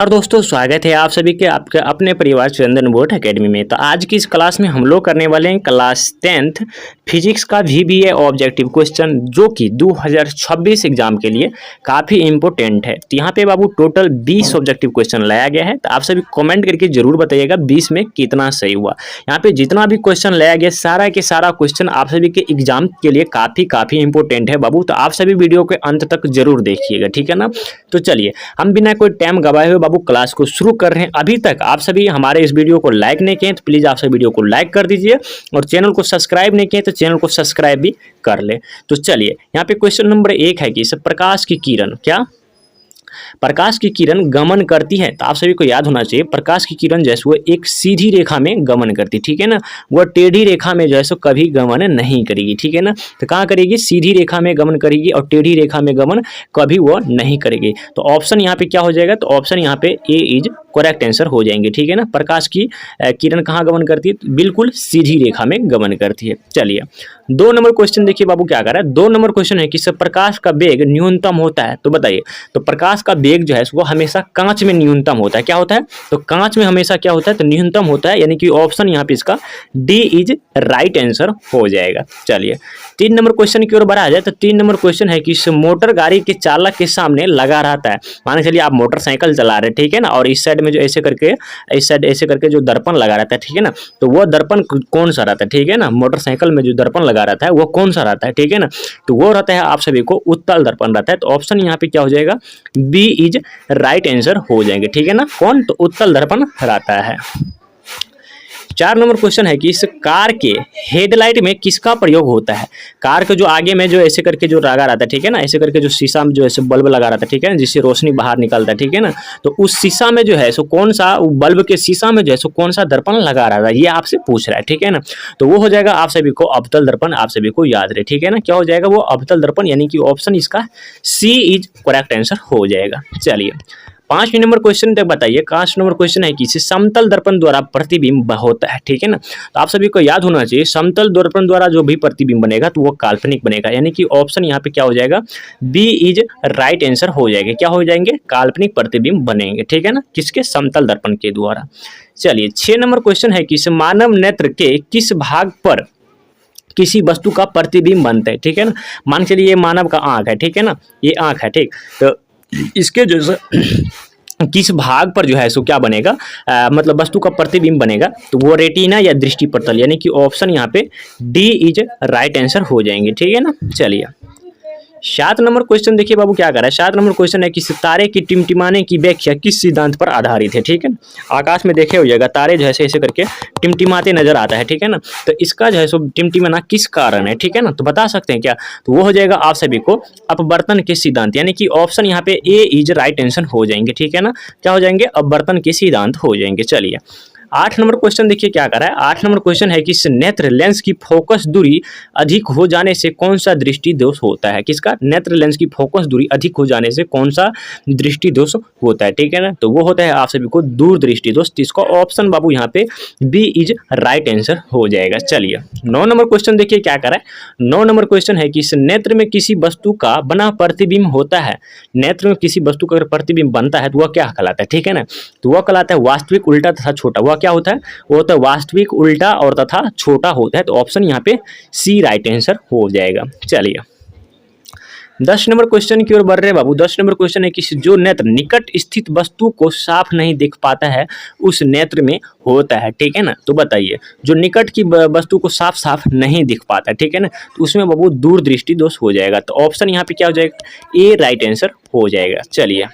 और दोस्तों स्वागत है आप सभी के आपके अपने परिवार चंदन बोर्ड एकेडमी में। तो आज की इस क्लास में हम लोग करने वाले हैं क्लास 10th फिजिक्स का VBA ऑब्जेक्टिव क्वेश्चन, जो कि 2026 एग्जाम के लिए काफ़ी इंपॉर्टेंट है। तो यहाँ पे बाबू टोटल 20 ऑब्जेक्टिव क्वेश्चन लाया गया है। तो आप सभी कमेंट करके जरूर बताइएगा 20 में कितना सही हुआ। यहाँ पे जितना भी क्वेश्चन लाया गया सारा के सारा क्वेश्चन आप सभी के एग्जाम के लिए काफ़ी इंपॉर्टेंट है बाबू। तो आप सभी वीडियो के अंत तक जरूर देखिएगा, ठीक है ना। तो चलिए हम बिना कोई टाइम गवाए हुए बाबू क्लास को शुरू कर रहे हैं। अभी तक आप सभी हमारे इस वीडियो को लाइक नहीं किए तो प्लीज आप सभी वीडियो को लाइक कर दीजिए, और चैनल को सब्सक्राइब नहीं किए तो चैनल को सब्सक्राइब भी कर ले। तो चलिए यहाँ पे क्वेश्चन नंबर 1 है कि प्रकाश की किरण क्या प्रकाश की किरण गमन करती है। तो आप सभी को याद होना चाहिए प्रकाश की किरण जैसे वो एक सीधी रेखा में गमन करती, ठीक है ना। वह टेढ़ी रेखा में जैसे कभी गमन नहीं करेगी, ठीक है ना। तो कहाँ करेगी? सीधी रेखा में गमन करेगी, और टेढ़ी रेखा में गमन कभी वो नहीं करेगी। तो ऑप्शन यहाँ पे क्या हो जाएगा? तो ऑप्शन यहाँ पे ए इज करेक्ट आंसर हो जाएंगे, ठीक है ना। प्रकाश की किरण कहाँ गमन करती है? तो बिल्कुल सीधी रेखा में गमन करती है। चलिए 2 नंबर क्वेश्चन देखिए बाबू क्या कर रहा है। 2 नंबर क्वेश्चन है कि प्रकाश का वेग न्यूनतम होता है। तो बताइए, तो प्रकाश का वेग जो है वो हमेशा कांच में न्यूनतम होता है। क्या होता है? तो कांच में हमेशा क्या होता है? तो न्यूनतम होता है, यानी कि ऑप्शन यहाँ पे इसका डी इज राइट आंसर हो जाएगा। चलिए 3 नंबर क्वेश्चन की ओर बढ़ा जाए। तो 3 नंबर क्वेश्चन है कि मोटर गाड़ी के चालक के सामने लगा रहता है। मान के चलिए आप मोटरसाइकिल चला रहे हैं, ठीक है ना, और इस साइड में जो ऐसे करके इस साइड ऐसे करके जो दर्पण लगा रहता है, ठीक है ना। तो वो दर्पण कौन सा रहता है? ठीक है ना, मोटरसाइकिल में जो दर्पण लगा रहता है वो कौन सा रहता है? ठीक है ना, तो वो रहता है आप सभी को उत्तल दर्पण रहता है। तो ऑप्शन यहाँ पे क्या हो जाएगा? बी इज राइट आंसर हो जाएंगे, ठीक है ना। कौन? तो उत्तल दर्पण रहता है। 4 नंबर क्वेश्चन है कि इस कार के हेडलाइट में किसका प्रयोग होता है? कार के जो आगे में जो ऐसे करके जो लगा रहता है, ठीक है ना, ऐसे करके जो शीशा में जो ऐसे बल्ब लगा रहता है, ठीक है ना, जिससे रोशनी बाहर निकलता है, ठीक है ना। तो उस शीशा में जो है सो कौन सा, बल्ब के शीशा में जो है सो कौन सा दर्पण लगा रहा है, ये आपसे पूछ रहा है, ठीक है ना। तो वो हो जाएगा आप सभी को अवतल दर्पण, आप सभी को याद रहे, ठीक है ना। क्या हो जाएगा? वो अवतल दर्पण, यानी कि ऑप्शन इसका सी इज करेक्ट आंसर हो जाएगा। चलिए 5वें नंबर क्वेश्चन तक बताइए। 5 नंबर क्वेश्चन है कि समतल दर्पण द्वारा प्रतिबिंब होता है, ठीक है ना। तो आप सभी को याद होना चाहिए समतल दर्पण द्वारा जो भी प्रतिबिंब बनेगा तो वो काल्पनिक बनेगा, यानी कि ऑप्शन यहाँ पे क्या हो जाएगा? बी इज राइट आंसर हो जाएगा। क्या हो जाएंगे? काल्पनिक प्रतिबिंब बनेंगे, ठीक है ना, किसके? समतल दर्पण के द्वारा। चलिए 6 नंबर क्वेश्चन है कि मानव नेत्र के किस भाग पर किसी वस्तु का प्रतिबिंब बनता है, ठीक है ना। मान चलिए ये मानव का आंख है, ठीक है ना, ये आंख है, ठीक। तो इसके जो किस भाग पर जो है सो क्या बनेगा, मतलब वस्तु का प्रतिबिंब बनेगा, तो वो रेटिना या दृष्टि पटल, यानी कि ऑप्शन यहाँ पे डी इज राइट आंसर हो जाएंगे, ठीक है ना। चलिए 7 नंबर क्वेश्चन देखिए बाबू क्या कर रहा है। 7 नंबर क्वेश्चन है कि तारे की टिमटिमाने की व्याख्या किस सिद्धांत पर आधारित है, ठीक है ना। आकाश में देखे होइएगा तारे जो है ऐसे करके टिमटिमाते नजर आता है, ठीक है ना। तो इसका जो है सो टिमटिमाना किस कारण है, ठीक है ना, तो बता सकते हैं क्या? तो वो हो जाएगा आप सभी को अपवर्तन के सिद्धांत, यानी कि ऑप्शन यहाँ पे ए इज राइट आंसर हो जाएंगे, ठीक है ना। क्या हो जाएंगे? अपवर्तन के सिद्धांत हो जाएंगे। चलिए 8 नंबर क्वेश्चन देखिए क्या कर रहा है। 8 नंबर क्वेश्चन है कि नेत्र लेंस की फोकस दूरी अधिक हो जाने से कौन सा दृष्टि दोष होता है? किसका? नेत्र लेंस की फोकस दूरी अधिक हो जाने से कौन सा दृष्टि दोष होता है, ठीक है ना। तो वो होता है आप सभी को दूर दृष्टि दोष। इसका ऑप्शन बाबू यहाँ पे बी इज राइट आंसर हो जाएगा। चलिए 9 नंबर क्वेश्चन देखिए क्या कर रहा है। 9 नंबर क्वेश्चन है कि नेत्र में किसी वस्तु का बना प्रतिबिंब होता है। नेत्र में किसी वस्तु का अगर प्रतिबिंब बनता है तो वह क्या कहलाता है, ठीक है ना। तो वह कहलाता है वास्तविक, उल्टा तथा छोटा। वह क्या होता है? वो होता है वास्तविक, उल्टा और तथा छोटा होता है। तो ऑप्शन यहाँ पे सी राइट आंसर हो जाएगा। चलिए 10 नंबर क्वेश्चन की ओर बढ़ रहे बाबू। 10 नंबर क्वेश्चन है कि जो नेत्र निकट स्थित वस्तु को साफ नहीं देख पाता है उस नेत्र में होता है, ठीक है ना। तो बताइए जो निकट की वस्तु को साफ साफ नहीं दिख पाता है, ठीक है ना, तो उसमें बाबू दूर दृष्टि दोष हो जाएगा। तो ऑप्शन यहाँ पे क्या हो जाएगा? ए राइट आंसर हो जाएगा। चलिए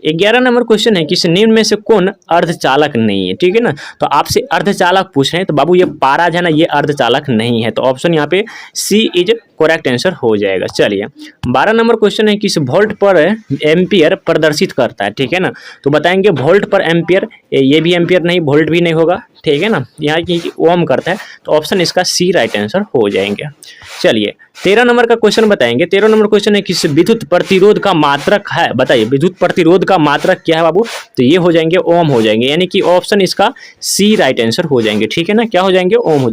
11 नंबर क्वेश्चन है कि निम्न में से कौन अर्धचालक नहीं है, ठीक है ना। तो आपसे अर्धचालक पूछ रहे हैं, तो बाबू ये पारा है ना, ये अर्धचालक नहीं है। तो ऑप्शन यहाँ पे सी इज करेक्ट आंसर हो जाएगा। चलिए 12 नंबर क्वेश्चन है कि वोल्ट पर एम्पियर प्रदर्शित करता है, ठीक है ना। तो बताएंगे वोल्ट पर एम्पियर, ये भी एम्पियर नहीं, वोल्ट भी नहीं होगा, ठीक है ना, यहाँ की ओम करता है। तो ऑप्शन इसका सी राइट आंसर हो जाएंगे। चलिए 13 नंबर का क्वेश्चन बताएंगे। 13 नंबर क्वेश्चन है कि विद्युत प्रतिरोध का मात्रक है। बताइए विद्युत प्रतिरोध का मात्रक क्या है बाबू? तो ये हो जाएंगे ओम हो जाएंगे, यानी कि ऑप्शन इसका सी राइट आंसर हो जाएंगे, ठीक है ना। क्या हो जाएंगे? ओम हो।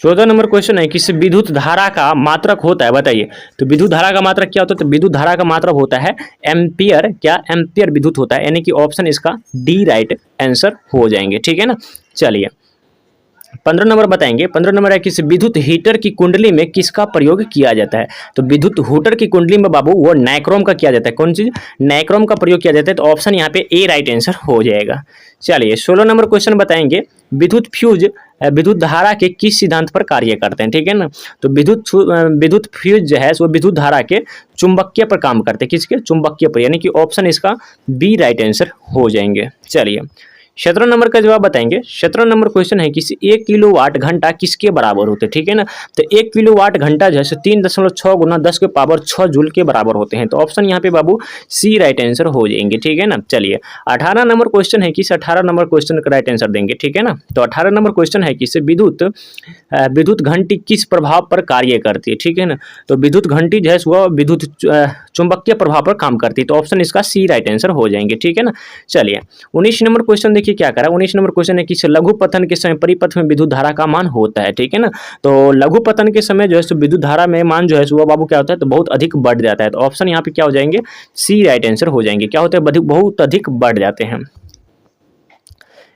14 नंबर क्वेश्चन है, किसी विद्युत धारा का मात्रक होता है, बताइए। तो विद्युत धारा का मात्रक क्या होता है? तो विद्युत धारा का मात्रक होता है एम्पियर, क्या एम्पियर विद्युत होता है, यानी कि ऑप्शन इसका डी राइट आंसर हो जाएंगे, ठीक है ना। चलिए 15 नंबर बताएंगे। 15 नंबर है, किसी विद्युत हीटर की कुंडली में किसका प्रयोग किया जाता है? तो विद्युत हीटर की कुंडली में बाबू वो नाइक्रोम का किया जाता है। कौन चीज? नाइक्रोम का प्रयोग किया जाता है। तो ऑप्शन यहाँ पे ए राइट आंसर हो जाएगा। चलिए 16 नंबर क्वेश्चन बताएंगे, विद्युत फ्यूज विद्युत धारा के किस सिद्धांत पर कार्य करते हैं, ठीक है ना। तो विद्युत फ्यूज जो है वो विद्युत धारा के चुंबकीय पर काम करते हैं। किसके? चुंबकीय पर, यानी कि ऑप्शन इसका बी राइट आंसर हो जाएंगे। चलिए 17 नंबर का जवाब बताएंगे। 17 नंबर क्वेश्चन है, किसी 1 किलोवाट घंटा किसके बराबर होते हैं, ठीक है ना। तो 1 किलोवाट घंटा जो है 3.6 गुना 10 के पावर 6 जूल के बराबर होते हैं। तो ऑप्शन यहाँ पे बाबू सी राइट आंसर हो जाएंगे, ठीक है ना। चलिए 18 नंबर क्वेश्चन है, किस 18 नंबर क्वेश्चन का राइट आंसर देंगे, ठीक है ना। तो 18 नंबर क्वेश्चन है, किस विद्युत घंटी किस प्रभाव पर कार्य करती है, ठीक है ना। तो विद्युत घंटी जो है वह विद्युत चुंबकीय प्रभाव पर काम करती है। तो ऑप्शन इसका सी राइट आंसर हो जाएंगे, ठीक है ना। चलिए 19 नंबर क्वेश्चन देखिए क्या करा। 19 नंबर क्वेश्चन है, किस लघु पतन के समय परिपथ में विद्युत धारा का मान होता है, ठीक है ना। तो लघु पतन के समय जो है सो विद्युत धारा में मान जो है वो बाबू क्या होता है, तो बहुत अधिक बढ़ जाता है। तो ऑप्शन यहाँ पे क्या हो जाएंगे, सी राइट आंसर हो जाएंगे। क्या होता है, बहुत अधिक बढ़ जाते हैं।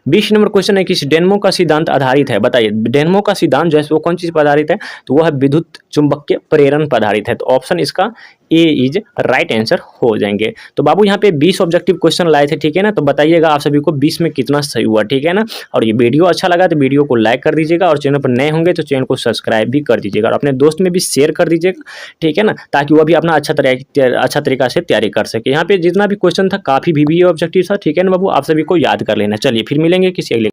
20 नंबर क्वेश्चन है, किस डेनमो का सिद्धांत आधारित है, बताइए। डेनमो का सिद्धांत जो है वो कौन चीज पर आधारित है? तो वह विद्युत चुंबकीय प्रेरण पर आधारित है। तो ऑप्शन इसका ए इज राइट आंसर हो जाएंगे। तो बाबू यहाँ पे 20 ऑब्जेक्टिव क्वेश्चन लाए थे, ठीक है ना। तो बताइएगा आप सभी को 20 में कितना सही हुआ, ठीक है ना। और ये वीडियो अच्छा लगा तो वीडियो को लाइक कर दीजिएगा, और चैनल पर नए होंगे तो चैनल को सब्सक्राइब भी कर दीजिएगा, और अपने दोस्त में भी शेयर कर दीजिएगा, ठीक है ना, ताकि वह भी अपना अच्छा तरीका से तैयारी कर सके। यहाँ पे जितना भी क्वेश्चन था काफी भी ऑब्जेक्टिव था, ठीक है ना बाबू, आप सभी को याद कर लेना। चलिए फिर मिलेंगे किसी अगले